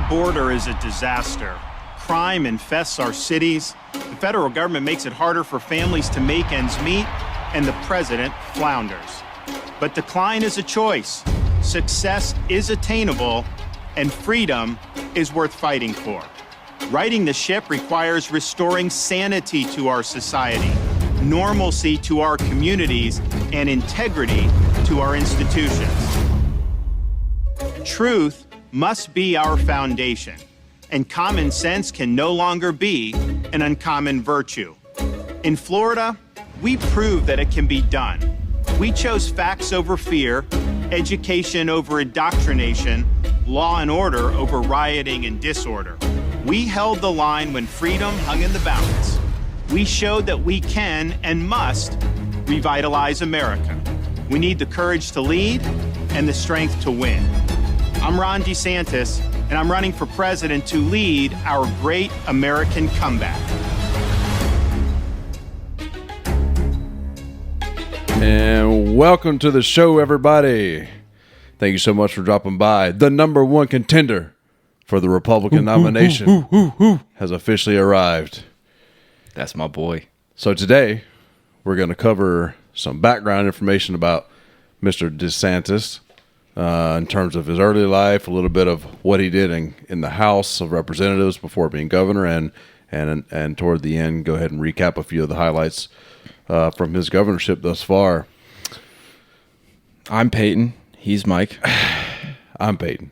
border is a disaster. Crime infests our cities. The federal government makes it harder for families to make ends meet, and the president flounders. But decline is a choice. Success is attainable, and freedom is worth fighting for. Righting the ship requires restoring sanity to our society, normalcy to our communities, and integrity to our institutions. Truth must be our foundation, and common sense can no longer be an uncommon virtue. In Florida, we proved that it can be done. We chose facts over fear, education over indoctrination, law and order over rioting and disorder. We held the line when freedom hung in the balance. We showed that we can and must revitalize America. We need the courage to lead and the strength to win. I'm Ron DeSantis, and I'm running for president to lead our great American comeback. And welcome to the show, everybody. Thank you so much for dropping by. The number one contender for the Republican nomination has officially arrived. That's my boy. So today, we're going to cover some background information about Mr. DeSantis in terms of his early life, a little bit of what he did in the House of Representatives before being governor, and toward the end, go ahead and recap a few of the highlights from his governorship thus far. I'm Peyton. He's Mike. I'm Peyton.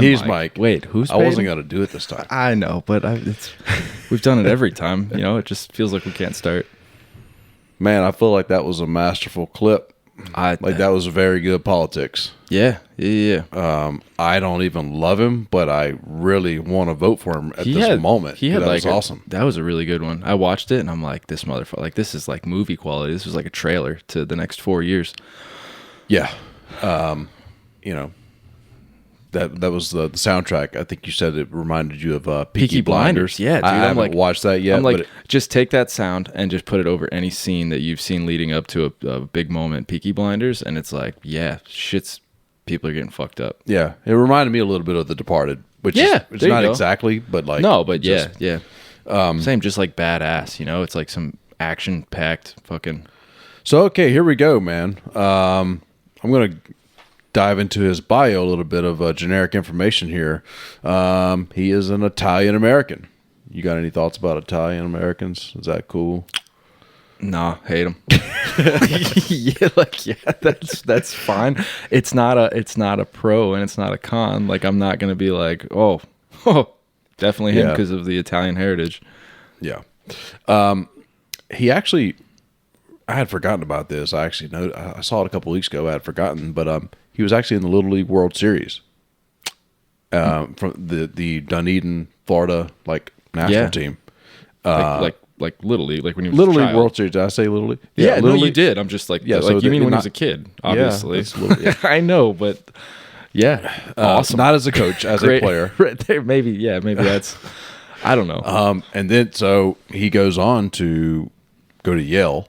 He's Mike. Wait, who's I Peyton? wasn't going to do it this time. I know, but we've done it every time. You know, it just feels like we can't start. Man, I feel like that was a masterful clip. That was very good politics. Yeah. I don't even love him, but I really want to vote for him at this moment. That was awesome. That was a really good one. I watched it and I'm like, this motherfucker, like this is like movie quality. This was like a trailer to the next 4 years. Yeah. You know, that was the soundtrack. I think you said it reminded you of Peaky Blinders. Yeah, dude. I haven't watched that yet. I'm like, just take that sound and just put it over any scene that you've seen leading up to a big moment, Peaky Blinders, and it's like, yeah, people are getting fucked up. Yeah, it reminded me a little bit of The Departed, which is not exactly, but like yeah. Same, just like badass. You know, it's like some action-packed fucking. So okay, here we go, man. I'm gonna dive into his bio a little bit of generic information here. He is an Italian American. You got any thoughts about Italian Americans? Is that cool? Nah, hate them. That's fine. It's not a pro and it's not a con. Like I'm not gonna be like, oh, definitely him because of the Italian heritage. Yeah. He actually, I had forgotten about this. I actually know I saw it a couple weeks ago. I had forgotten, but he was actually in the Little League World Series from the Dunedin, Florida, like national team. Like Little League, like when he was Little a League child. World Series. Did I say Little League? Yeah, Little League. You did. I'm just like, so you mean when he was a kid, obviously. Yeah, I know, but yeah, awesome. Not as a coach, as a player. Right there, maybe that's, I don't know. And then so he goes on to go to Yale.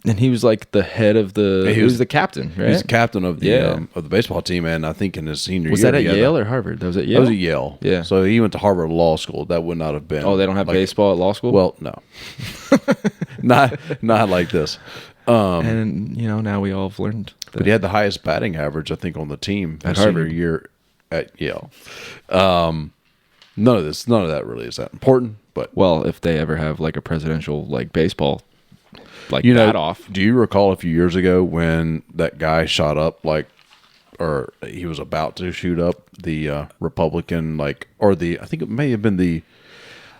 And he was like the head of he was the captain, right? He was the captain of the baseball team, and I think in his senior year. Was that at Yale or Harvard? That was at Yale? That was at Yale. Yeah. So he went to Harvard Law School. That would not have been. Oh, they don't have baseball at law school? Well, no. not like this. And, you know, now we all have learned that. But he had the highest batting average, I think, on the team at his Harvard. senior year at Yale. None of that really is that important. But well, if they ever have like a presidential like baseball that off. Do you recall a few years ago when that guy shot up or he was about to shoot up the Republican I think it may have been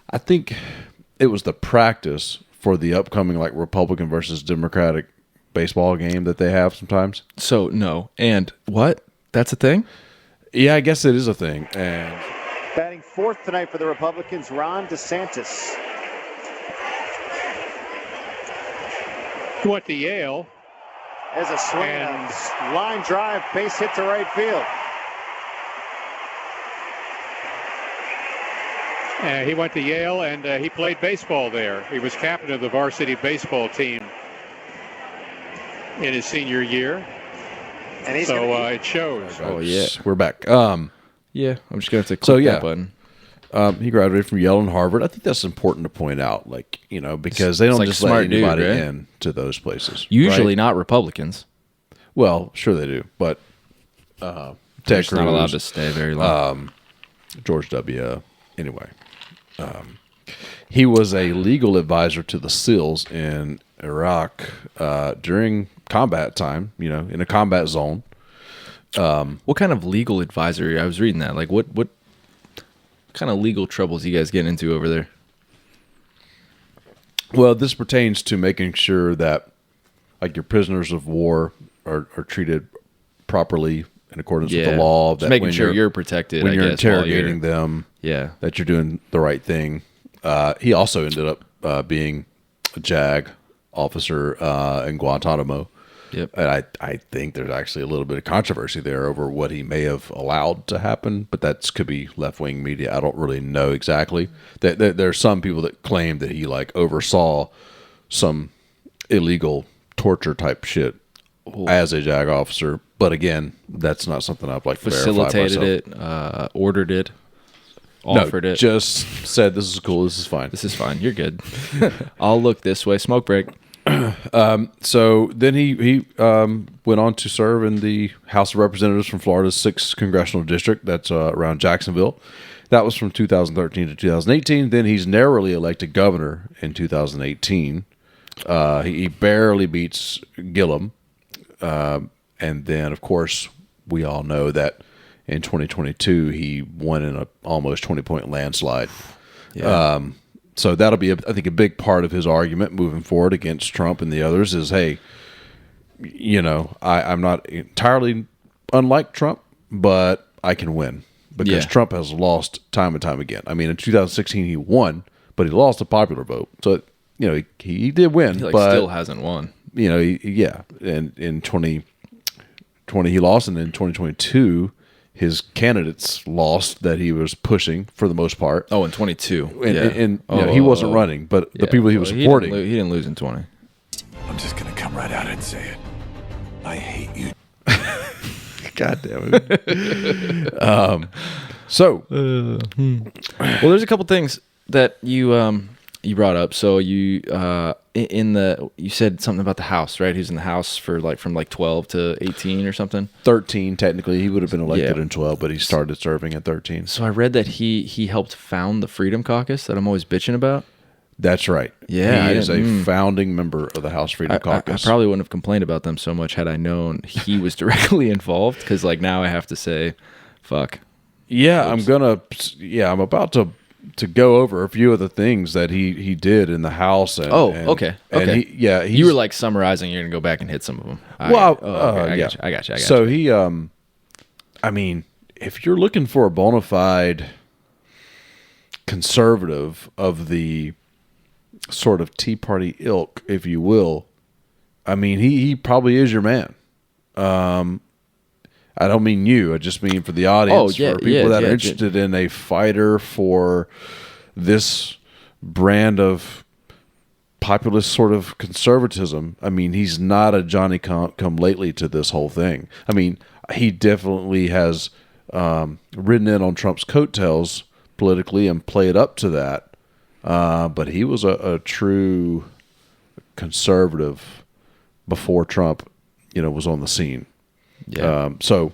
I think it was the practice for the upcoming like Republican versus Democratic baseball game that they have sometimes. So no, and what? That's a thing? Yeah, I guess it is a thing. And batting fourth tonight for the Republicans, Ron DeSantis. Went to Yale. As a swing and line drive, base hit to right field. He went to Yale and he played baseball there. He was captain of the varsity baseball team in his senior year. And he's it shows. Oh yeah, we're back. Yeah, I'm just gonna have to click that button. He graduated from Yale and Harvard. I think that's important to point out, because they don't like just a let smart anybody dude, right? in to those places. Usually right? not Republicans. Well, sure they do, but They're Ted just not allowed to stay very long. George W. Anyway, he was a legal advisor to the SEALs in Iraq during combat time. In a combat zone. What kind of legal advisory? I was reading that. Like, what kind of legal troubles you guys getting into over there? Well, this pertains to making sure that, your prisoners of war are treated properly in accordance with the law. Just making sure you're protected when you're interrogating them. Yeah, that you're doing the right thing. He also ended up being a JAG officer in Guantanamo. Yep. And I think there's actually a little bit of controversy there over what he may have allowed to happen, but that could be left-wing media. I don't really know exactly. There are some people that claim that he oversaw some illegal torture type shit as a JAG officer, but again, that's not something I'd like to verify facilitated myself. It, ordered it, offered it. Just said this is cool. This is fine. This is fine. You're good. I'll look this way. Smoke break. So then he went on to serve in the House of Representatives from Florida's 6th Congressional District. That's around Jacksonville. That was from 2013 to 2018. Then he's narrowly elected governor in 2018. He barely beats Gillum. And then, of course, we all know that in 2022, he won in a almost 20-point landslide. Yeah. So that'll be, I think, a big part of his argument moving forward against Trump and the others is, hey, I'm not entirely unlike Trump, but I can win because Trump has lost time and time again. I mean, in 2016 he won, but he lost a popular vote. So he did win, but still hasn't won. And in 2020 he lost, and in 2022. His candidates lost that he was pushing for the most part. Oh, in 22. And he wasn't running, but the people he was supporting. He didn't lose in 20. I'm just going to come right out and say it. I hate you. God damn it. Well, there's a couple things that you brought up. So you you said something about the House, right? He was in the House for from 12 to 18 or something. 13 technically. He would have been elected in 12, but he started serving at 13. So I read that he helped found the Freedom Caucus that I'm always bitching about. That's right. Yeah, he is a founding member of the House Freedom Caucus. I probably wouldn't have complained about them so much had I known he was directly involved. Because now I have to say, fuck. Yeah, I'm about to go over a few of the things that he did in the House. Okay. And you were summarizing. You're gonna go back and hit some of them. I got you. So he, I mean, if you're looking for a bona fide conservative of the sort of Tea Party ilk, if you will, I mean, he probably is your man. I don't mean you. I just mean for the audience, for people that are interested in a fighter for this brand of populist sort of conservatism. I mean, he's not a Johnny come lately to this whole thing. I mean, he definitely has ridden in on Trump's coattails politically and played up to that. But he was a true conservative before Trump, was on the scene. Yeah. So,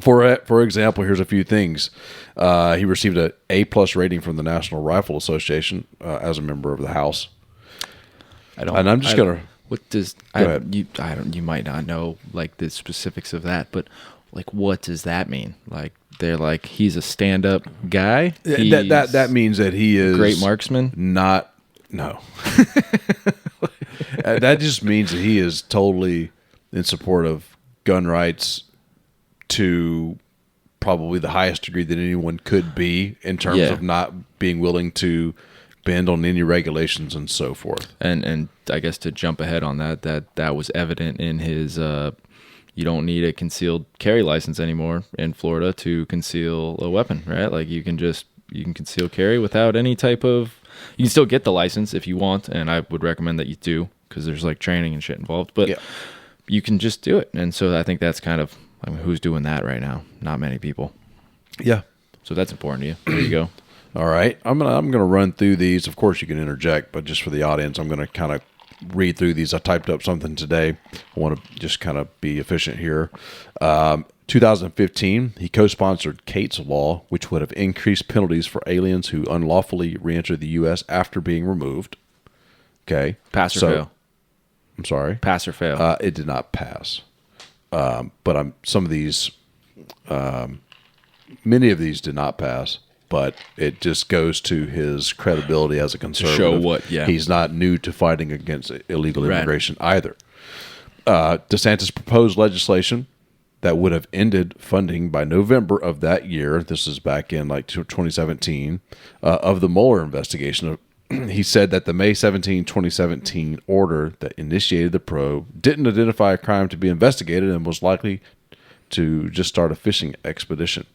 for example, here's a few things. He received an A+ rating from the National Rifle Association as a member of the House. What does? Go ahead. You might not know the specifics of that, but what does that mean? They're he's a stand-up guy. That means that he is a great marksman. No. That just means that he is totally in support of gun rights to probably the highest degree that anyone could be in terms of not being willing to bend on any regulations and so forth. And I guess to jump ahead on that was evident in his you don't need a concealed carry license anymore in Florida to conceal a weapon, right? You can conceal carry without any type of. You can still get the license if you want, and I would recommend that you do because there's training and shit involved. But you can just do it, and so I think that's kind of who's doing that right now. Not many people. Yeah. So that's important to you. There you go. All right. I'm gonna run through these. Of course, you can interject, but just for the audience, I'm gonna kind of read through these. I typed up something today. I want to just kind of be efficient here. 2015, he co-sponsored Kate's Law, which would have increased penalties for aliens who unlawfully re-entered the U.S. after being removed. Okay. Pass or fail? I'm sorry? Pass or fail? It did not pass. But some of these, many of these did not pass, but it just goes to his credibility as a conservative. Show what, yeah. He's not new to fighting against illegal immigration either. DeSantis proposed legislation that would have ended funding by November of that year. This is back in like 2017 of the Mueller investigation. He said that the May 17, 2017 order that initiated the probe didn't identify a crime to be investigated and was likely to just start a fishing expedition.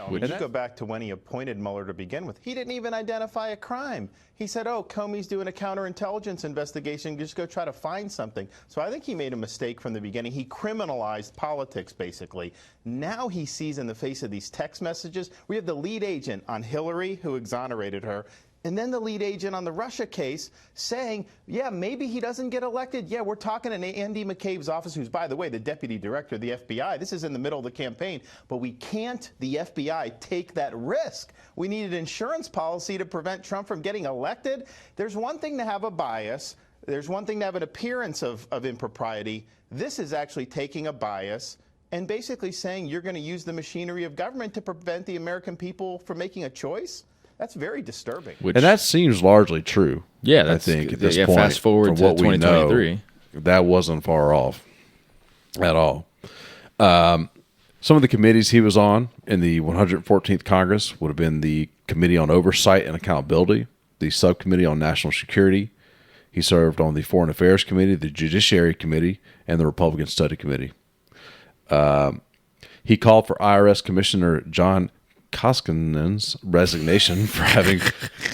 You go back to when he appointed Mueller to begin with. He didn't even identify a crime. He said, oh, Comey's doing a counterintelligence investigation. Just go try to find something. So I think he made a mistake from the beginning. He criminalized politics, basically. Now he sees in the face of these text messages, we have the lead agent on Hillary, who exonerated her, and then the lead agent on the Russia case saying, yeah, maybe he doesn't get elected. Yeah, we're talking in Andy McCabe's office, who's, by the way, the deputy director of the FBI. This is in the middle of the campaign. But we can't, the FBI, take that risk. We need an insurance policy to prevent Trump from getting elected. There's one thing to have a bias. There's one thing to have an appearance of impropriety. This is actually taking a bias and basically saying you're going to use the machinery of government to prevent the American people from making a choice. That's very disturbing. And that seems largely true. Yeah, that's, I think at this point, fast forward from to what 2023. we know, that wasn't far off at all. Some of the committees he was on in the 114th Congress would have been the Committee on Oversight and Accountability, the Subcommittee on National Security. He served on the Foreign Affairs Committee, the Judiciary Committee, and the Republican Study Committee. He called for IRS Commissioner John Koskinen's resignation for having,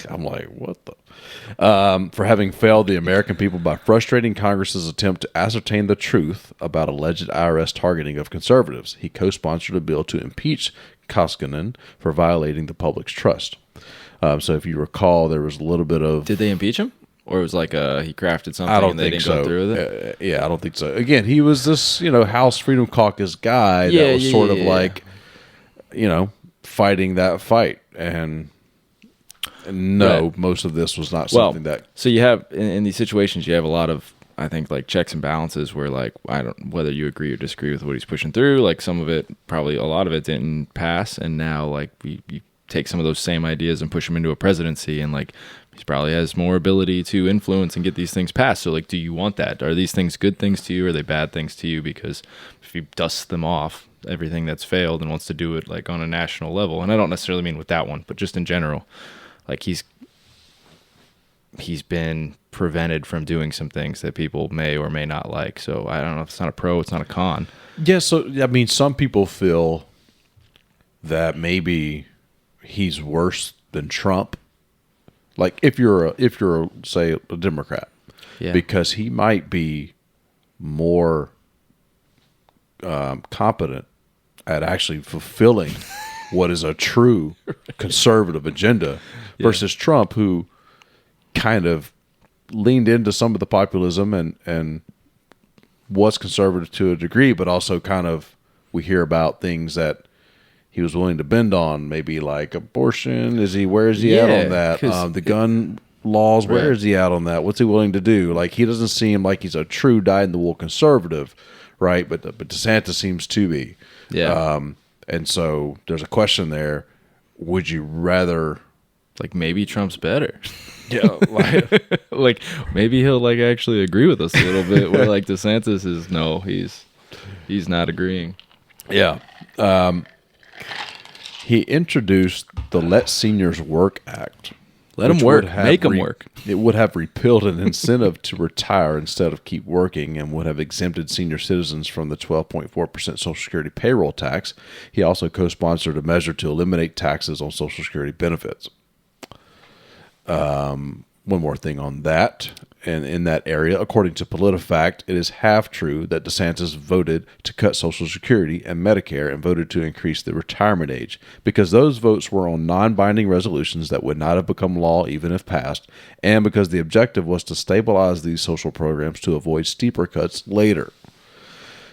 I'm like, what the, for having failed the American people by frustrating Congress's attempt to ascertain the truth about alleged IRS targeting of conservatives. He co-sponsored a bill to impeach Koskinen for violating the public's trust. So if you recall, there was a little bit of... Did they impeach him? Or it was like he crafted something I don't and they think didn't so. go through with it? Yeah, I don't think so. Again, he was this, House Freedom Caucus guy that was sort of like, fighting that fight. And no, most of this was not something that... So you have, in these situations, you have a lot of, I think, like checks and balances where, like, whether you agree or disagree with what he's pushing through, like some of it, probably a lot of it didn't pass. And now, like, you take some of those same ideas and push them into a presidency, and like he probably has more ability to influence and get these things passed. So like, do you want that? Are these things good things to you? Or are they bad things to you? Because if you dust them off, everything that's failed, and wants to do it like on a national level, and I don't necessarily mean with that one, but just in general, like he's been prevented from doing some things that people may or may not like. So I don't know if it's not a pro, it's not a con. Yeah, so I mean, some people feel that maybe he's worse than Trump. Like if you're say a Democrat, because he might be more competent at actually fulfilling what is a true conservative agenda versus Trump, who kind of leaned into some of the populism and was conservative to a degree, but also kind of, we hear about things that he was willing to bend on, maybe like abortion. Where is he at on that? The gun laws, where is he at on that? What's he willing to do? Like, he doesn't seem like he's a true dyed-in-the-wool conservative, right? But DeSantis seems to be. Yeah. And so there's a question there. Would you rather... Like, maybe Trump's better. Yeah. Like maybe he'll like actually agree with us a little bit, where like DeSantis is, no, he's not agreeing. Yeah. He introduced the Let Seniors Work Act. Let them work. Make them work. It would have repealed an incentive to retire instead of keep working, and would have exempted senior citizens from the 12.4% Social Security payroll tax. He also co-sponsored a measure to eliminate taxes on Social Security benefits. One more thing on that. and in that area. According to PolitiFact, it is half true that DeSantis voted to cut Social Security and Medicare and voted to increase the retirement age because those votes were on non-binding resolutions that would not have become law even if passed, and because the objective was to stabilize these social programs to avoid steeper cuts later.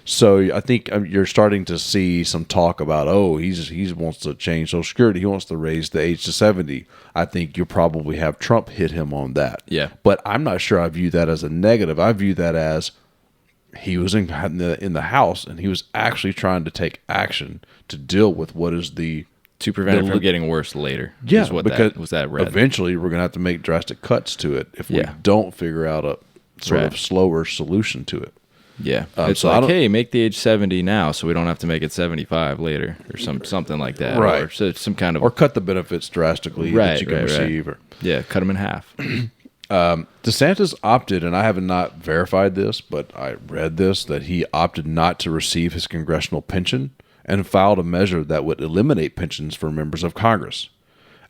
So I think you're starting to see some talk about, he wants to change Social Security. He wants to raise the age to 70. I think you'll probably have Trump hit him on that. Yeah. But I'm not sure I view that as a negative. I view that as he was in the House and he was actually trying to take action to deal with what is to prevent it from getting worse later. Yeah, is what because was that read. Eventually we're going to have to make drastic cuts to it if we don't figure out a sort of slower solution to it. Yeah, it's so like, hey, make the age 70 now, so we don't have to make it 75 later, or something like that, right? Or so some kind of, or cut the benefits drastically that you can receive, or cut them in half. DeSantis opted, and I have not verified this, but I read this that he opted not to receive his congressional pension and filed a measure that would eliminate pensions for members of Congress.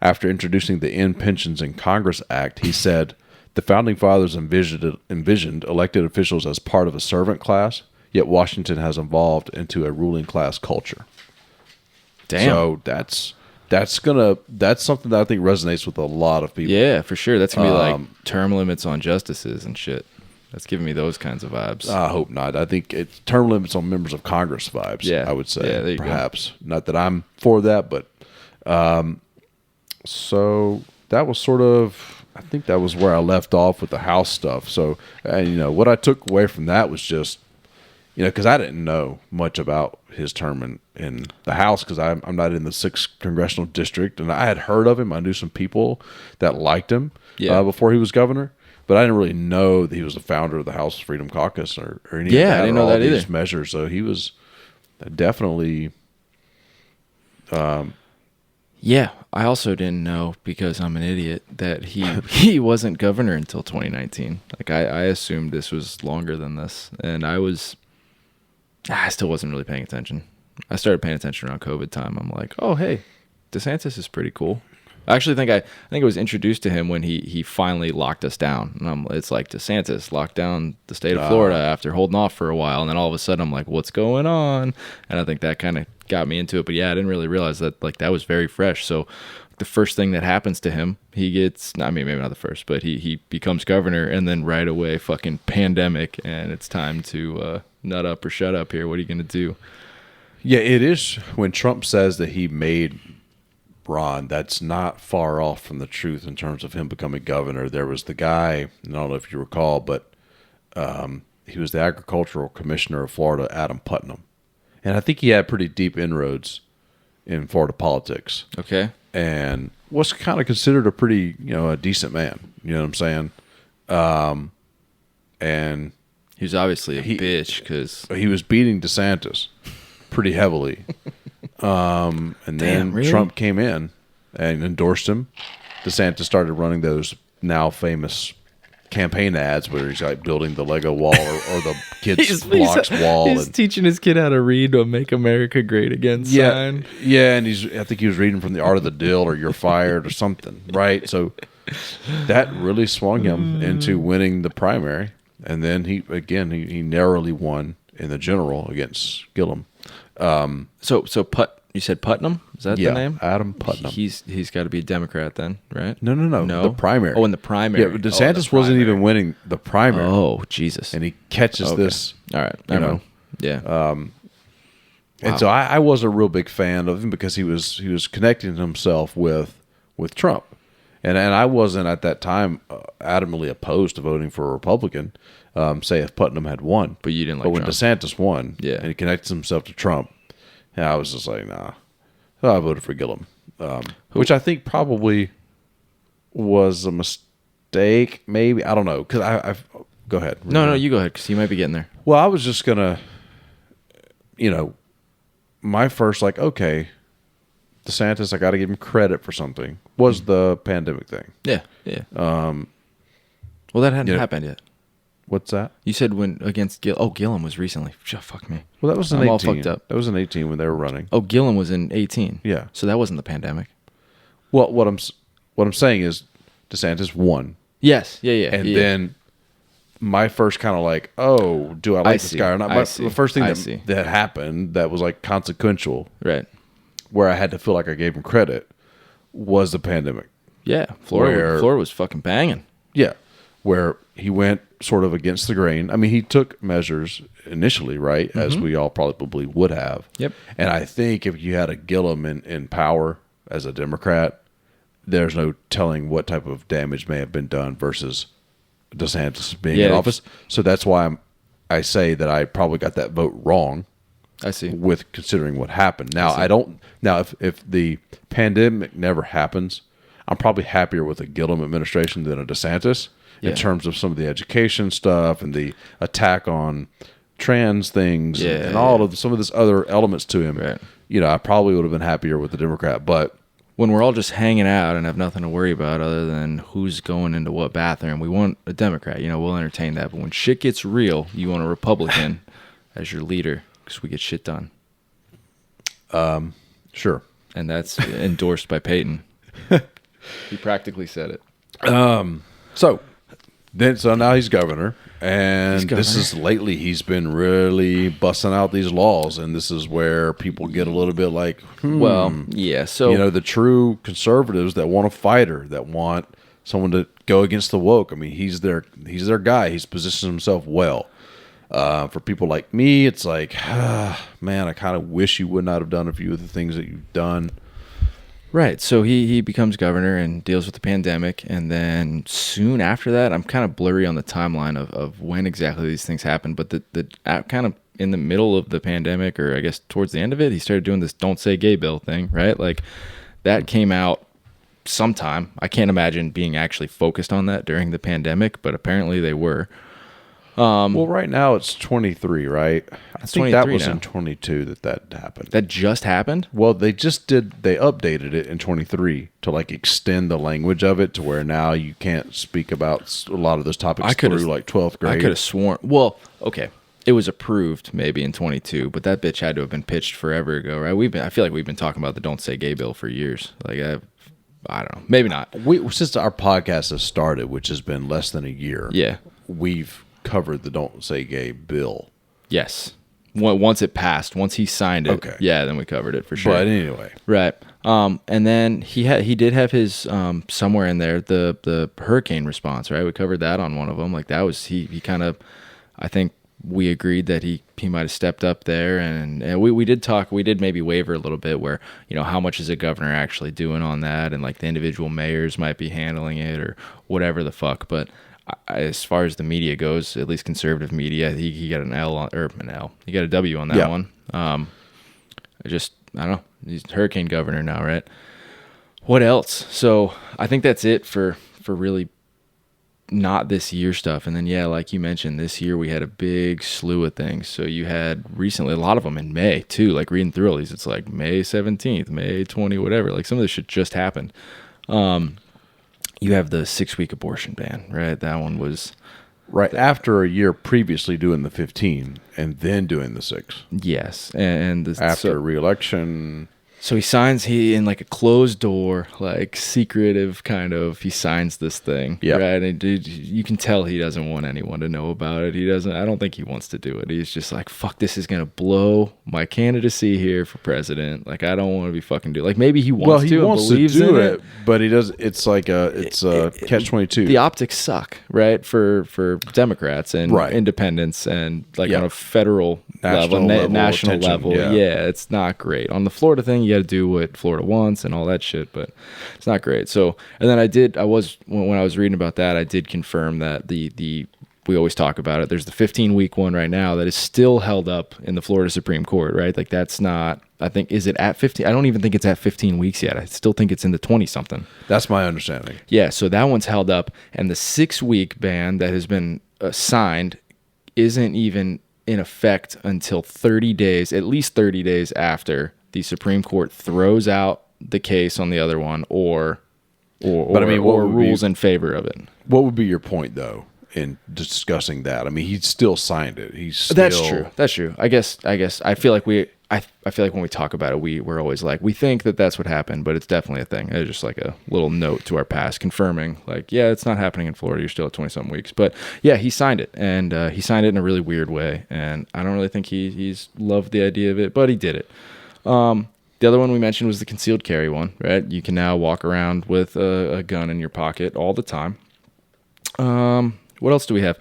After introducing the End Pensions in Congress Act, he said, the Founding Fathers envisioned elected officials as part of a servant class, yet Washington has evolved into a ruling class culture. Damn. So that's something that I think resonates with a lot of people. Yeah, for sure. That's gonna be like term limits on justices and shit. That's giving me those kinds of vibes. I hope not. I think it's term limits on members of Congress vibes. Yeah, I would say there you perhaps go. Not that I'm for that, but so that was sort of. I think that was where I left off with the House stuff. So, what I took away from that was just, because I didn't know much about his term in the House because I'm not in the 6th Congressional District, and I had heard of him. I knew some people that liked him before he was governor, but I didn't really know that he was the founder of the House Freedom Caucus or any of that. I didn't know that either. These measures, so he was definitely. Yeah, I also didn't know, because I'm an idiot, that he wasn't governor until 2019. Like I assumed this was longer than this, and I still wasn't really paying attention. I started paying attention around COVID time. I'm like, oh hey, DeSantis is pretty cool. I actually think I was introduced to him when he finally locked us down, and it's like, DeSantis locked down the state of Florida after holding off for a while, and then all of a sudden I'm like, what's going on? And I think that kind of got me into it. But yeah, I didn't really realize that that was very fresh. So the first thing that happens to him, he gets, maybe not the first, but he becomes governor, and then right away fucking pandemic, and it's time to nut up or shut up here. What are you gonna do? Yeah, it is. When Trump says that he made Ron, that's not far off from the truth in terms of him becoming governor. There was the guy, I don't know if you recall, but he was the agricultural commissioner of Florida, Adam Putnam. And I think he had pretty deep inroads in Florida politics. Okay. And was kind of considered a pretty, a decent man. You know what I'm saying? And he was obviously a bitch, because he was beating DeSantis pretty heavily. And then really? Trump came in and endorsed him. DeSantis started running those now famous campaign ads where he's like building the Lego wall or the kids' blocks wall. He's teaching his kid how to read a "Make America Great Again" sign. Yeah, and I think he was reading from The Art of the Deal or "You're Fired" or something, right? So that really swung him into winning the primary, and then he narrowly won in the general against Gillum. You said Putnam? Is that the name? Adam Putnam. He's got to be a Democrat then, right? No. The primary. Oh, in the primary. Yeah, but DeSantis wasn't even winning the primary. Oh, Jesus. And he catches this. All right. Yeah. And so I was a real big fan of him because he was connecting himself with Trump. And I wasn't at that time adamantly opposed to voting for a Republican, say if Putnam had won. But you didn't like But when Trump. DeSantis won, Yeah. and he connected himself to Trump, I was just like, nah. So I voted for Gillum, which I think probably was a mistake, maybe. I don't know, because I go ahead. No, you go ahead, because you might be getting there. Well, I was just going to, my first, okay, DeSantis, I got to give him credit for something, was the pandemic thing. Yeah. Well, that hadn't happened yet. What's that? You said when against Gillum was recently. Fuck me. Well, that was in 18. I'm all fucked up. That was in 18 when they were running. Oh, Gillum was in 18. Yeah. So that wasn't the pandemic. Well, what I'm saying is DeSantis won. Yes. Yeah. And then my first kind of like, oh, do I like this guy or not? But the first thing that happened that was like consequential, right, where I had to feel like I gave him credit, was the pandemic. Yeah, Florida was fucking banging. Yeah, where he went sort of against the grain. I mean, he took measures initially, right, as we all probably would have. Yep. And I think if you had a Gillum in power as a Democrat, there's no telling what type of damage may have been done versus DeSantis being in office. So that's why I say that I probably got that vote wrong. I see. With considering what happened. Now, I don't. Now, if the pandemic never happens, I'm probably happier with a Gillum administration than a DeSantis in terms of some of the education stuff and the attack on trans things and all of some of this other elements to him. Right. You know, I probably would have been happier with the Democrat. But when we're all just hanging out and have nothing to worry about other than who's going into what bathroom, we want a Democrat. You know, we'll entertain that. But when shit gets real, you want a Republican as your leader because we get shit done. Sure. And that's endorsed by Peyton. He practically said it. So now he's governor, and this is lately he's been really busting out these laws, and this is where people get a little bit like, well, yeah. So you know, the true conservatives that want a fighter, that want someone to go against the woke. I mean, he's their guy. He's positioned himself well. For people like me, it's like, man, I kind of wish you would not have done a few of the things that you've done. Right. So he becomes governor and deals with the pandemic. And then soon after that, I'm kind of blurry on the timeline of when exactly these things happened. But the kind of in the middle of the pandemic, or I guess towards the end of it, he started doing this "Don't Say Gay" bill thing, right? Like that came out sometime. I can't imagine being actually focused on that during the pandemic, but apparently they were. Well, right now it's 23, right? I think that was now. in 22 that happened. That just happened? Well, they updated it in 23 to like extend the language of it to where now you can't speak about a lot of those topics through like 12th grade. I could have sworn. Well, okay. It was approved maybe in 22, but that bitch had to have been pitched forever ago, right? I feel like we've been talking about the "Don't Say Gay" bill for years. Like I don't know. Maybe not. Since our podcast has started, which has been less than a year. Yeah. We've covered the "Don't Say Gay" bill. Yes. Once it passed, once he signed it, okay. Yeah, then we covered it for sure. But anyway, right. And then he did have his somewhere in there the hurricane response, right? We covered that on one of them. Like that was he kind of, I think we agreed that he might have stepped up there, and we did maybe waver a little bit where, you know, how much is a governor actually doing on that, and like the individual mayors might be handling it or whatever the fuck, but. As far as the media goes, at least conservative media, he got an L. He got a W on that one. I don't know. He's hurricane governor now, right? What else? So I think that's it for really not this year stuff. And then, yeah, like you mentioned, this year we had a big slew of things. So you had recently a lot of them in May too, like reading through all these. It's like May 17th, May 20, whatever. Like some of this shit just happened. You have the 6-week abortion ban, right? That one was right after a year previously doing the 15 and then doing the 6. Yes, and after re-election. So he signs in like a closed door, like secretive kind of. He signs this thing, right? And you can tell he doesn't want anyone to know about it. He doesn't. I don't think he wants to do it. He's just like, fuck, this is gonna blow my candidacy here for president. Like I don't want to be fucking do. Like maybe he wants to. He wants and believes to do in it, but he does. It's like it's a catch-22. The optics suck, right? For Democrats and independents and like on a federal national level. Yeah, it's not great. On the Florida thing, you got to do what Florida wants and all that shit, but it's not great. So, and then when I was reading about that, I did confirm that we always talk about it. There's the 15-week one right now that is still held up in the Florida Supreme Court, right? Like that's not, I think, is it at 15? I don't even think it's at 15 weeks yet. I still think it's in the 20 something. That's my understanding. Yeah. So that one's held up, and the 6-week ban that has been signed isn't even in effect until 30 days, at least 30 days after the Supreme Court throws out the case on the other one or rules in favor of it. What would be your point, though? in discussing that. I mean, he still signed it. He's still, That's true. I guess I feel like I feel like when we talk about it, we're always like, we think that that's what happened, but it's definitely a thing. It's just like a little note to our past confirming, like, yeah, it's not happening in Florida. You're still at 20-something weeks. But yeah, he signed it, and he signed it in a really weird way. And I don't really think he's loved the idea of it, but he did it. The other one we mentioned was the concealed carry one, right? You can now walk around with a gun in your pocket all the time. What else do we have?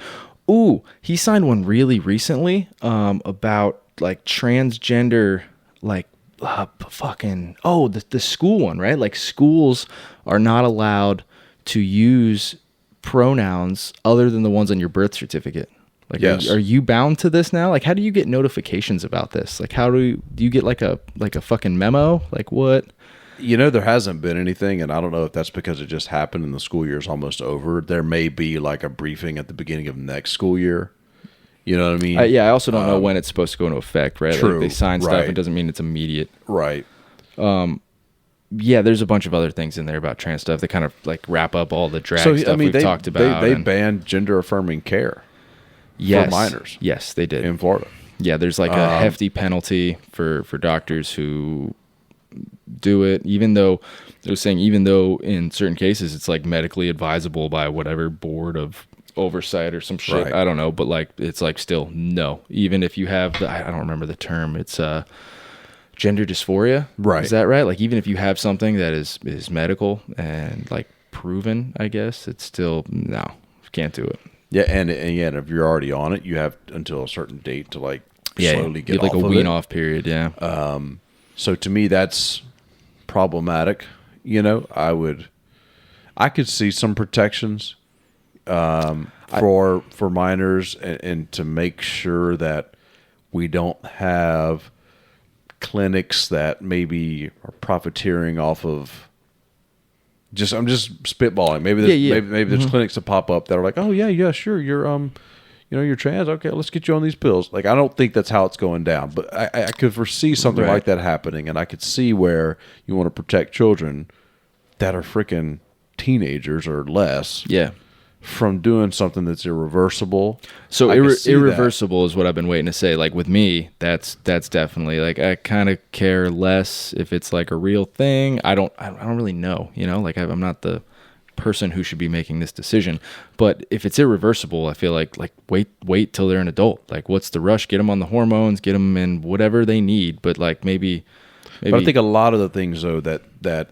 Ooh, he signed one really recently about like transgender, like the school one, right? Like schools are not allowed to use pronouns other than the ones on your birth certificate. Like, yes. Are you bound to this now? Like, how do you get notifications about this? Like, how do you get like a fucking memo? Like what? There hasn't been anything, and I don't know if that's because it just happened and the school year is almost over. There may be like a briefing at the beginning of next school year. You know what I mean? I also don't know when it's supposed to go into effect, right? True, like they sign stuff, right. it doesn't mean it's immediate. Right. Yeah, there's a bunch of other things in there about trans stuff that kind of like wrap up all the drag stuff we've talked about. They banned gender affirming care for minors. Yes, they did. In Florida. Yeah, there's like a hefty penalty for doctors who do it, even though in certain cases it's like medically advisable by whatever board of oversight or some shit. Right. I don't know, but like it's like still no. Even if you have I don't remember the term. It's gender dysphoria. Right. Is that right? Like even if you have something that is medical and like proven, I guess, it's still no. Can't do it. Yeah, and if you're already on it, you have until a certain date to like slowly get you have off like a of wean it. off period, yeah. So to me, that's problematic. I could see some protections for minors and to make sure that we don't have clinics that maybe are profiteering off of. I'm just spitballing. Maybe there's clinics that pop up that are like, oh yeah, sure, you're trans. Okay, let's get you on these pills. Like, I don't think that's how it's going down, but I could foresee something like that happening, and I could see where you want to protect children that are freaking teenagers or less. Yeah. From doing something that's irreversible. So irreversible is what I've been waiting to say. Like with me, that's definitely like I kind of care less if it's like a real thing. I don't really know. Like I'm not the person who should be making this decision. But if it's irreversible, I feel like wait till they're an adult. Like what's the rush? Get them on the hormones. Get them in whatever they need. But like maybe. But I think a lot of the things though that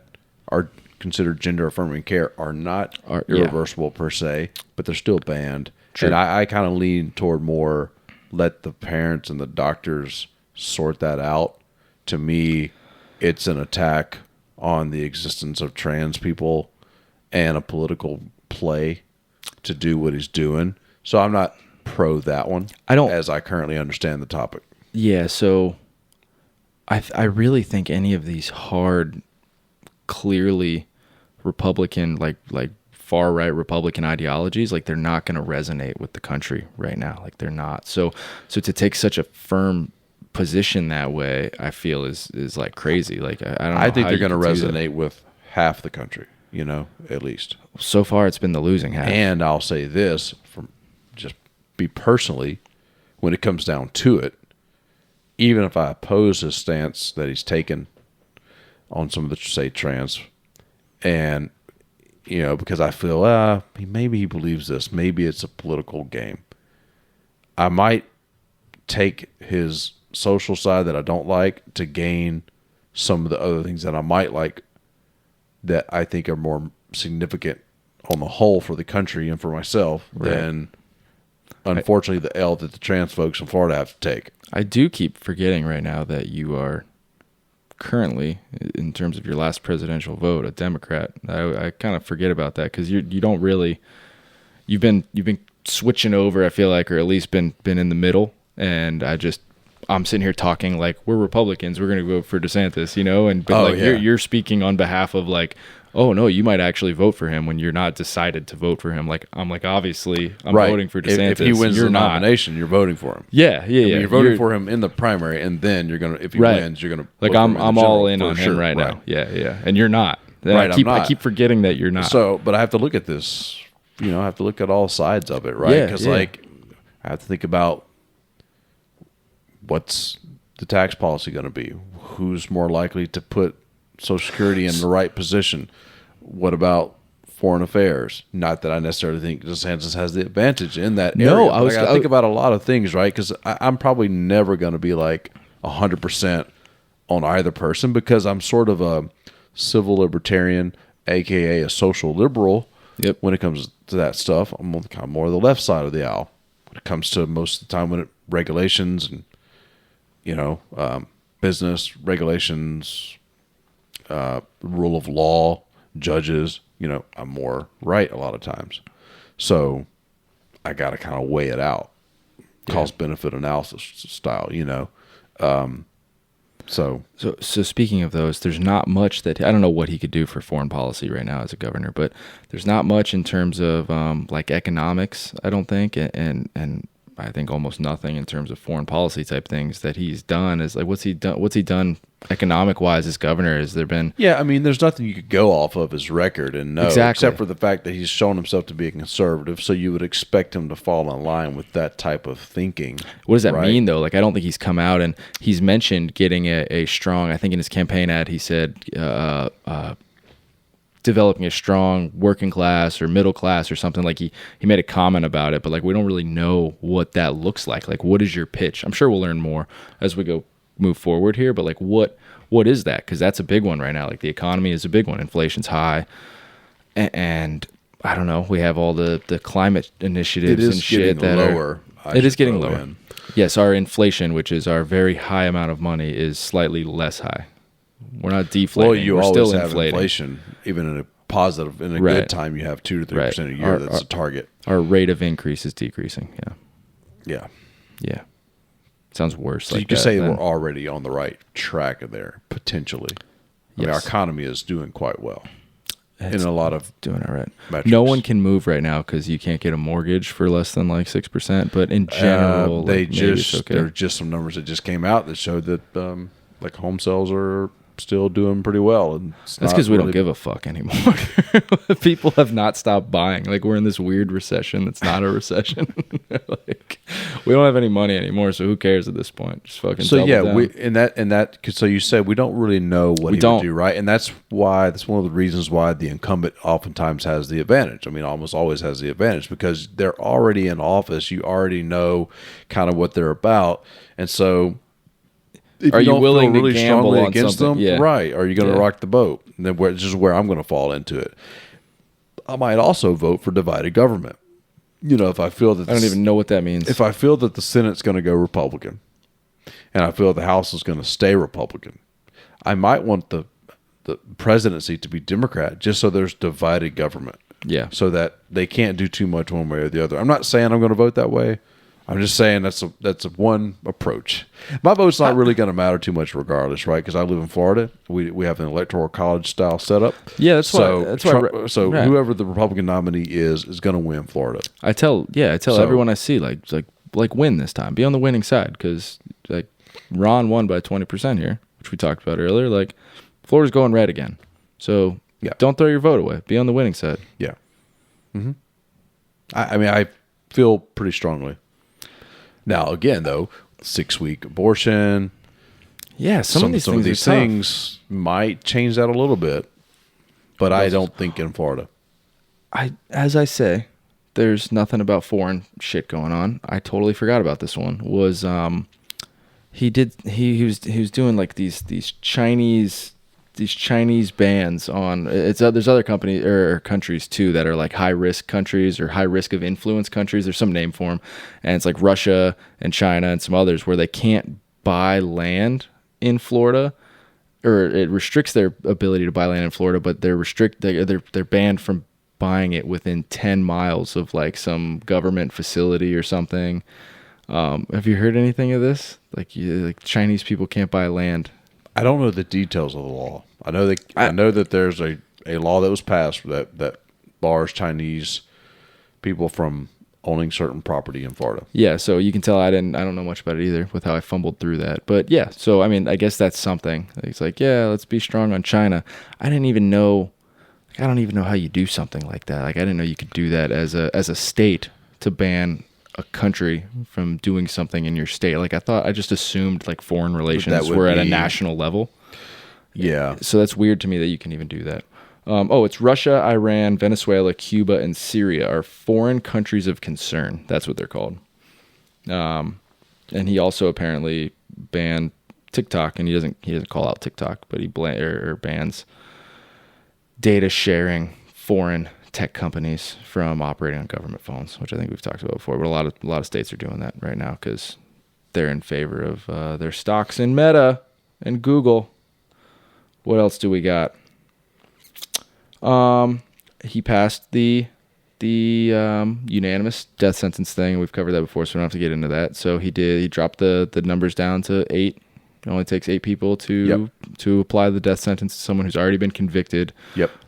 are considered gender affirming care are not irreversible per se, but they're still banned. True. And I kind of lean toward more let the parents and the doctors sort that out. To me, it's an attack on the existence of trans people and a political play to do what he's doing. So I'm not pro that one. As I currently understand the topic. Yeah, so I really think any of these hard, clearly Republican, like far right Republican ideologies, like they're not going to resonate with the country right now. Like they're not. So to take such a firm position that way, I feel is like crazy. Like I don't know. I think they're going to resonate with half the country, at least. So far, it's been the losing half. And I'll say this from just be personally, when it comes down to it, even if I oppose his stance that he's taken on some of the, say, trans, and, because I feel, maybe he believes this, maybe it's a political game. I might take his social side that I don't like to gain some of the other things that I might like that I think are more significant on the whole for the country and for myself than, unfortunately, the L that the trans folks in Florida have to take. I do keep forgetting right now that you are currently, in terms of your last presidential vote, a Democrat. I kind of forget about that because you don't really. You've been switching over, I feel like, or at least been in the middle. And I'm sitting here talking like we're Republicans, we're going to vote for DeSantis, and you're speaking on behalf of like, oh no, you might actually vote for him when you're not decided to vote for him. Like I'm like, obviously I'm voting for DeSantis. If he wins the nomination, you're voting for him. Yeah. You're voting for him in the primary, and then if he wins, you're gonna like I'm all in on him now. Yeah, and you're not. I keep forgetting that you're not. So, but I have to look at this have to look at all sides of it, right? Yeah, Because yeah. like I have to think about what's the tax policy going to be? Who's more likely to put Social Security in the right position? What about foreign affairs? Not that I necessarily think DeSantis has the advantage in that area. No, I got to think about a lot of things, right? Because I'm probably never going to be like 100% on either person because I'm sort of a civil libertarian, aka a social liberal. Yep. When it comes to that stuff, I'm kind of more the left side of the aisle. When it comes to most of the time when it regulations and business regulations, rule of law, judges, I'm more right a lot of times. So I got to kind of weigh it out, cost benefit analysis style, So speaking of those, there's not much that I don't know what he could do for foreign policy right now as a governor, but there's not much in terms of like economics, I don't think, and I think almost nothing in terms of foreign policy type things that he's done. Is like what's he done economic wise as governor? Has there been? Yeah, I mean, there's nothing you could go off of his record and know, Exactly. except for the fact that he's shown himself to be a conservative. So you would expect him to fall in line with that type of thinking. What does that right? mean though? Like I don't think he's come out and he's mentioned getting a strong. I think in his campaign ad he said developing a strong working class or middle class or something. Like he made a comment about it, but like we don't really know what that looks like. Like what is your pitch? I'm sure we'll learn more as we move forward here, but like what is that? Because that's a big one right now. Like the economy is a big one. Inflation's high, and I don't know. We have all the climate initiatives and shit that lower. It is getting lower. Yes, our inflation, which is our very high amount of money, is slightly less high. We're not deflating. Well, you We're always still have inflating. Inflation, even in a positive, in a Right. good time, you have 2 to 3% a year. That's a target. Our rate of increase is decreasing. Yeah. Yeah. Sounds worse. So like you could that, say then. we're already on the right track there, potentially. I mean, our Yes. economy is doing quite well It's in a lot of doing all right. metrics. No one can move right now because you can't get a mortgage for less than like 6%. But in general, they like, maybe it's just okay. there are just some numbers that just came out that showed that like home sales are still doing pretty well, and That's because we don't give a fuck anymore. People have not stopped buying. Like we're in this weird recession that's not a recession. Like we don't have any money anymore, so who cares at this point? Just fucking. So double yeah, down. so you said we don't really know what he don't. would do, right? And that's one of the reasons why the incumbent oftentimes has the advantage. I mean, almost always has the advantage because they're already in office. You already know kind of what they're about, and so. If Are you don't willing feel to really gamble strongly on against something? them? Yeah. Right. Are you going to rock the boat? And then this is where I'm going to fall into it. I might also vote for divided government. If I feel that I don't even know what that means. if I feel that the Senate's going to go Republican, and I feel the House is going to stay Republican, I might want the presidency to be Democrat, just so there's divided government. Yeah. So that they can't do too much one way or the other. I'm not saying I'm going to vote that way. I'm just saying that's a one approach. My vote's not really going to matter too much regardless, right? Because I live in Florida. We have an electoral college style setup. Yeah, that's why. Right. Whoever the Republican nominee is going to win Florida. I tell everyone I see like win this time. Be on the winning side because like Ron won by 20% here, which we talked about earlier. Like Florida's going red again, so don't throw your vote away. Be on the winning side. Yeah. Mm-hmm. I mean, I feel pretty strongly. Now, again, though, 6-week abortion. Yeah, some of these things might change that a little bit, but I don't think in Florida. As I say, there's nothing about foreign shit going on. I totally forgot about this one. Was he was doing like these Chinese bans on there's other companies or countries too that are like high risk countries or high risk of influence countries. There's some name for them, and it's like Russia and China and some others where they can't buy land in Florida, or it restricts their ability to buy land in Florida, but they're banned from buying it within 10 miles of like some government facility or something. Have you heard anything of this? Like Chinese people can't buy land. I don't know the details of the law. I know that there's a law that was passed that bars Chinese people from owning certain property in Florida. Yeah, so you can tell I don't know much about it either with how I fumbled through that. But yeah, so I mean, I guess that's something. It's like, yeah, let's be strong on China. I didn't even know. I don't even know how you do something like that. Like, I didn't know you could do that as a state, to ban a country from doing something in your state. Like, I just assumed like foreign relations were at a national level. Yeah. So that's weird to me that you can even do that. It's Russia, Iran, Venezuela, Cuba, and Syria are foreign countries of concern. That's what they're called. And he also apparently banned TikTok, and he doesn't call out TikTok, but he bans data sharing foreign tech companies from operating on government phones, which I think we've talked about before. But a lot of states are doing that right now because they're in favor of their stocks in Meta and Google. What else do we got? He passed the unanimous death sentence thing. We've covered that before, so we don't have to get into that. So he dropped the numbers down to 8. It only takes 8 people to apply the death sentence to someone who's already been convicted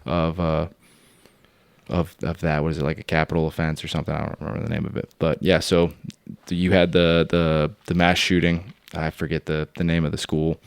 of that. What is it, like a capital offense or something? I don't remember the name of it. But yeah, so you had the mass shooting. I forget the name of the school.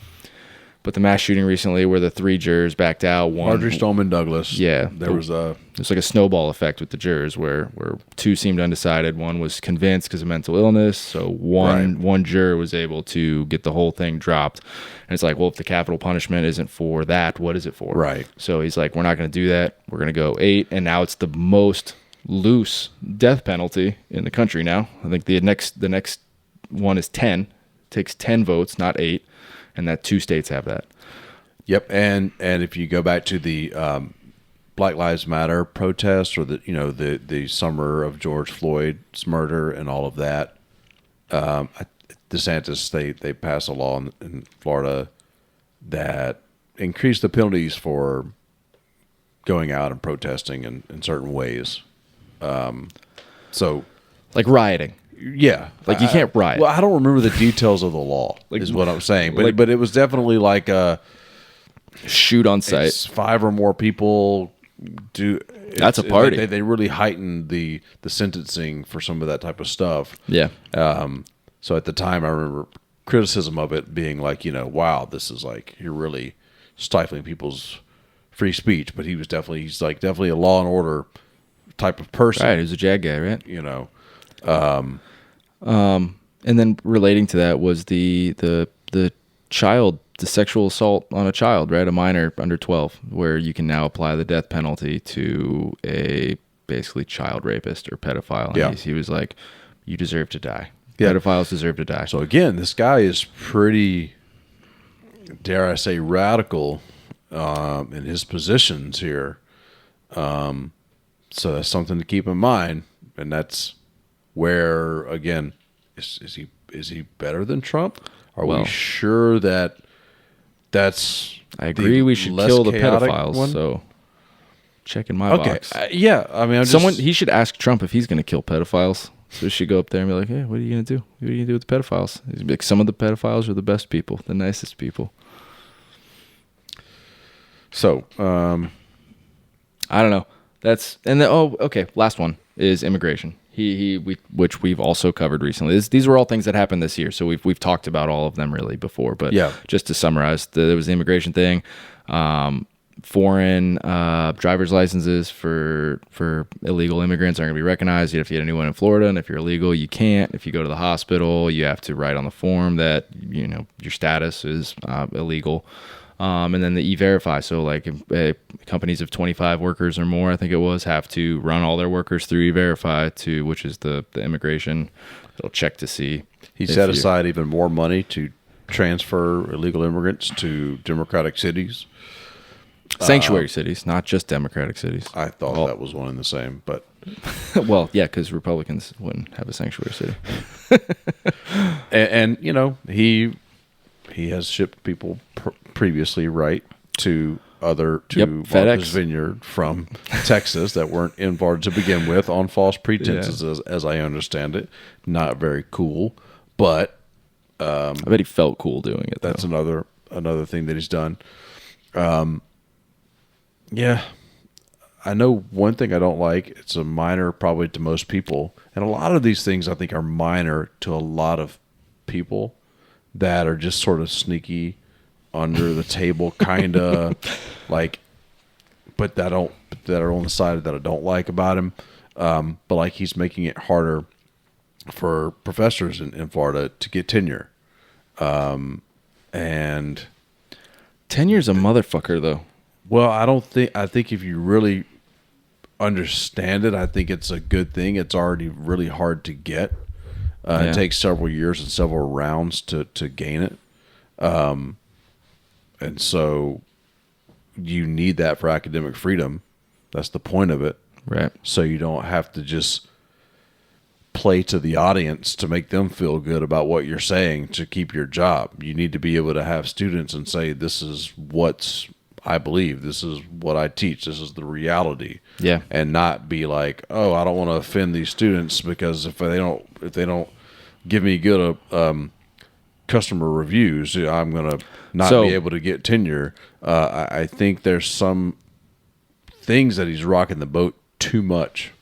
But the mass shooting recently where the 3 jurors backed out. Marjorie Stoneman Douglas. Yeah. There was like a snowball effect with the jurors where 2 seemed undecided. 1 was convinced because of mental illness. So one juror was able to get the whole thing dropped. And it's like, well, if the capital punishment isn't for that, what is it for? Right. So he's like, we're not going to do that. We're going to go 8. And now it's the most loose death penalty in the country now. I think the next one is 10. It takes 10 votes, not 8. And that 2 states have that. Yep, and if you go back to the Black Lives Matter protests, or the summer of George Floyd's murder and all of that, DeSantis they passed a law in Florida that increased the penalties for going out and protesting in certain ways. So, like rioting. Yeah, like you can't riot. Well, I don't remember the details of the law. Is what I'm saying, but it was definitely like a shoot on sight. 5 or more people do. That's a party. They really heightened the sentencing for some of that type of stuff. Yeah. So at the time, I remember criticism of it being like, wow, this is like you're really stifling people's free speech. But he's definitely a law and order type of person. Right. He was a JAG guy, right? And then relating to that was the sexual assault on a child, right? A minor under 12, where you can now apply the death penalty to a basically child rapist or pedophile. And he was like, you deserve to die. Yeah. Pedophiles deserve to die. So again, this guy is pretty, dare I say, radical in his positions here. So that's something to keep in mind. And that's where, again, is he better than Trump? Are we sure that's? I agree. We should kill the pedophiles. One? So check in my box. Yeah, I mean, he should ask Trump if he's going to kill pedophiles. So he should go up there and be like, "Hey, what are you going to do? What are you going to do with the pedophiles?" He's like, "Some of the pedophiles are the best people, the nicest people." So I don't know. Last one is immigration. Which we've also covered recently. These were all things that happened this year, so we've talked about all of them really before. But just to summarize, there was the immigration thing, foreign driver's licenses for illegal immigrants aren't going to be recognized. You have to get a new one in Florida, and if you're illegal, you can't. If you go to the hospital, you have to write on the form that your status is illegal. And then the E-Verify. So like companies of 25 workers or more, I think it was, have to run all their workers through E-Verify, which is the immigration. It'll check to see. He set aside even more money to transfer illegal immigrants to democratic cities. Sanctuary cities, not just democratic cities. I thought that was one and the same, but... Well, yeah, because Republicans wouldn't have a sanctuary city. and he has shipped people previously, right, to Martha's Vineyard from Texas that weren't in Florida to begin with on false pretenses, as I understand it. Not very cool, but I bet he felt cool doing it. That's another thing that he's done. Yeah, I know one thing I don't like. It's a minor probably to most people, and a lot of these things I think are minor to a lot of people that are just sort of sneaky, under the table, kind of like. But that are on the side that I don't like about him. But like he's making it harder for professors in Florida to get tenure. And tenure's a motherfucker though. Well, I think if you really understand it, I think it's a good thing. It's already really hard to get. It takes several years and several rounds to gain it. And so you need that for academic freedom. That's the point of it. Right. So you don't have to just play to the audience to make them feel good about what you're saying to keep your job. You need to be able to have students and say, this is what I believe. This is what I teach. This is the reality. Yeah. And not be like, oh, I don't want to offend these students because if they don't give me good customer reviews, I'm going to not be able to get tenure. I think there's some things that he's rocking the boat too much.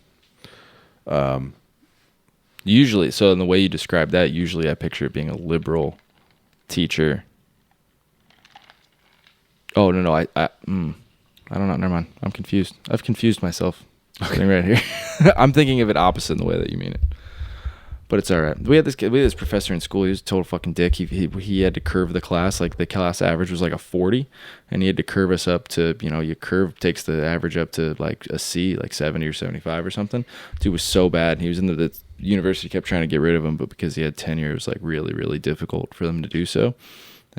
Usually, so in the way you describe that, usually I picture it being a liberal teacher. Oh, no, I don't know. Never mind. I'm confused. I've confused myself sitting right here. I'm thinking of it opposite in the way that you mean it. But it's all right. We had this professor in school. He was a total fucking dick. He had to curve the class. Like the class average was like a 40, and he had to curve us up to, your curve takes the average up to like a C, like 70 or 75 or something. Dude was so bad. He was in the university kept trying to get rid of him, but because he had tenure, it was like really, really difficult for them to do so.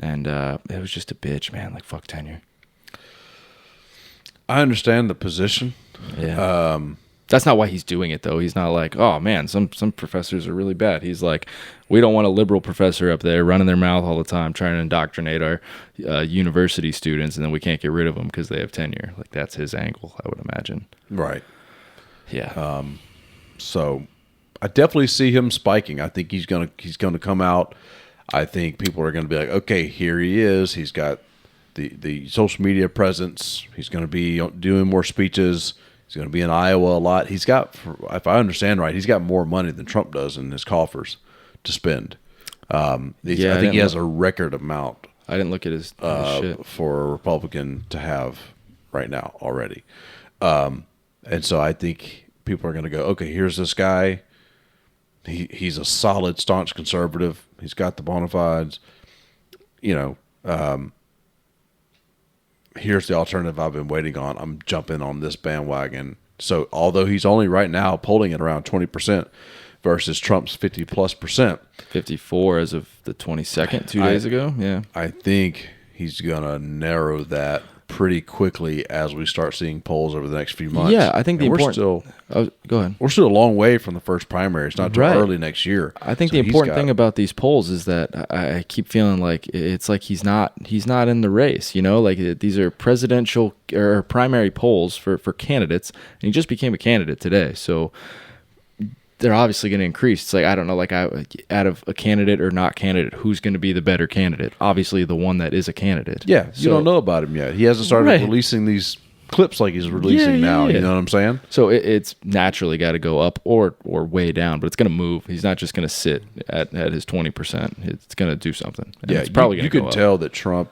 And it was just a bitch, man. Like, fuck tenure. I understand the position. Yeah. That's not why he's doing it, though. He's not like, oh, man, some professors are really bad. He's like, we don't want a liberal professor up there running their mouth all the time, trying to indoctrinate our university students, and then we can't get rid of them because they have tenure. Like, that's his angle, I would imagine. Right. Yeah. So I definitely see him spiking. I think he's gonna come out. I think people are going to be like, okay, here he is. He's got the social media presence. He's going to be doing more speeches. He's going to be in Iowa a lot. He's got, if I understand right, he's got more money than Trump does in his coffers to spend. I think he has a record amount. I didn't look at his shit. For a Republican to have right now already. And so I think people are going to go, okay, here's this guy. He's a solid, staunch conservative. He's got the bona fides. Here's the alternative I've been waiting on. I'm jumping on this bandwagon. So although he's only right now polling at around 20% versus Trump's 50+%. 54 as of the 22nd, 2 days ago. Yeah. I think he's going to narrow that pretty quickly as we start seeing polls over the next few months. Yeah, I think the important... go ahead. We're still a long way from the first primary. It's not too early next year. I think the important thing about these polls is that I keep feeling like it's like he's not in the race, Like these are presidential or primary polls for candidates, and he just became a candidate today. So they're obviously going to increase. It's like, I don't know, out of a candidate or not candidate, who's going to be the better candidate? Obviously the one that is a candidate. Yeah, you don't know about him yet. He hasn't started releasing these clips like he's releasing now. You know what I'm saying? So it's naturally got to go up or way down, but it's going to move. He's not just going to sit at his 20%. It's going to do something. And it's probably going to go up. You can tell that Trump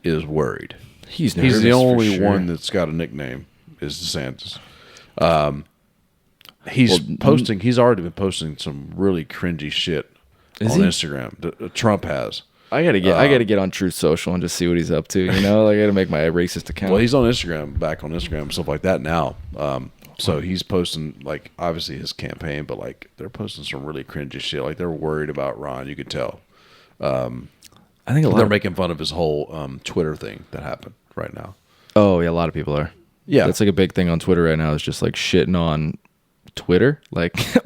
is worried. He's nervous. He's the only one that's got a nickname is DeSantis. He's already been posting some really cringy shit on Instagram. Trump has. I gotta get on Truth Social and just see what he's up to. I gotta make my racist account. Well, he's on Instagram, back on Instagram, stuff like that now. So he's posting obviously his campaign, but they're posting some really cringy shit. Like they're worried about Ron. You could tell. I think they're making fun of his whole Twitter thing that happened right now. Oh yeah, a lot of people are. Yeah, that's like a big thing on Twitter right now. Is just shitting on Twitter.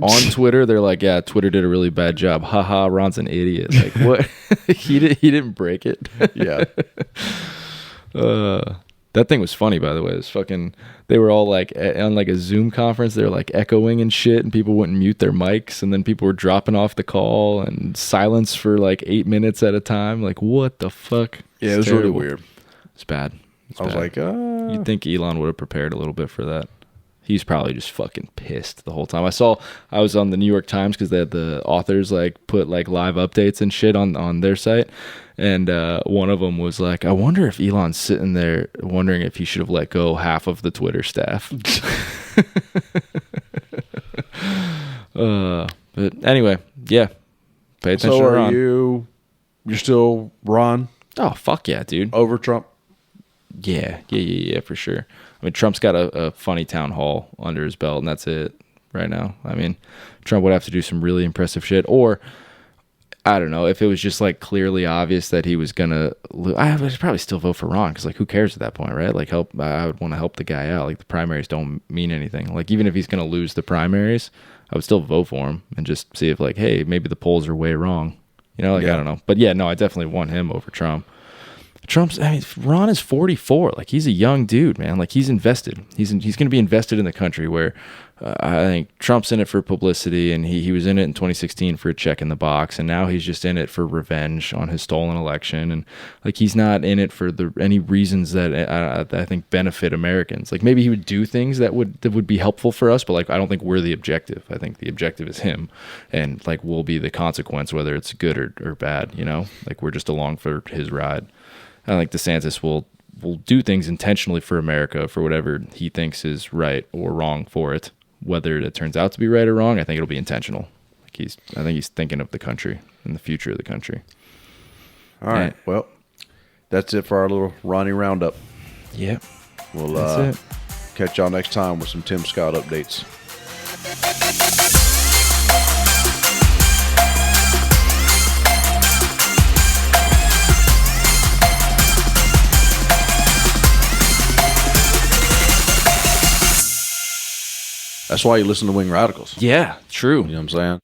On Twitter they're like, yeah, Twitter did a really bad job, haha, Ron's an idiot. Like what? he didn't break it. Yeah. That thing was funny, by the way. It was fucking, they were all on a Zoom conference, they were echoing and shit, and people wouldn't mute their mics, and then people were dropping off the call and silence for 8 minutes at a time. What the fuck? Yeah, it was terrible. Really weird. It's bad. I was like, you'd think Elon would have prepared a little bit for that. he's probably just fucking pissed the whole time. I was on the New York Times because they had the authors like put like live updates and shit on their site, and one of them was like, I wonder if Elon's sitting there wondering if he should have let go half of the Twitter staff. But anyway, yeah, pay attention So to are Ron. you're still Ron Oh fuck yeah, dude. over Trump? Yeah, for sure. I mean, Trump's got a funny town hall under his belt, and that's it right now. I mean, Trump would have to do some really impressive shit, or I don't know, if it was just like clearly obvious that he was gonna lose, I would probably still vote for Ron, because like, who cares at that point, right? Like, I would want to help the guy out. Like, the primaries don't mean anything. Like, even if he's gonna lose the primaries, I would still vote for him and just see if like, hey, maybe the polls are way wrong. You know, like, I don't know. But yeah, no, I definitely want him over Trump. Ron is 44. Like, he's a young dude, man. Like, he's invested. He's going to be invested in the country, where I think Trump's in it for publicity, and he was in it in 2016 for a check in the box, and now he's just in it for revenge on his stolen election. And like, he's not in it for any reasons that I think benefit Americans. Like, maybe he would do things that would be helpful for us, but like, I don't think we're the objective. I think the objective is him, and like, we'll be the consequence, whether it's good or bad. You know, like, we're just along for his ride. I think DeSantis will do things intentionally for America, for whatever he thinks is right or wrong for it. Whether it turns out to be right or wrong, I think it'll be intentional. Like, I think he's thinking of the country and the future of the country. All right. Well, that's it for our little Ronnie roundup. Yeah. We'll catch y'all next time with some Tim Scott updates. That's why you listen to Wing Radicals. Yeah, true. You know what I'm saying?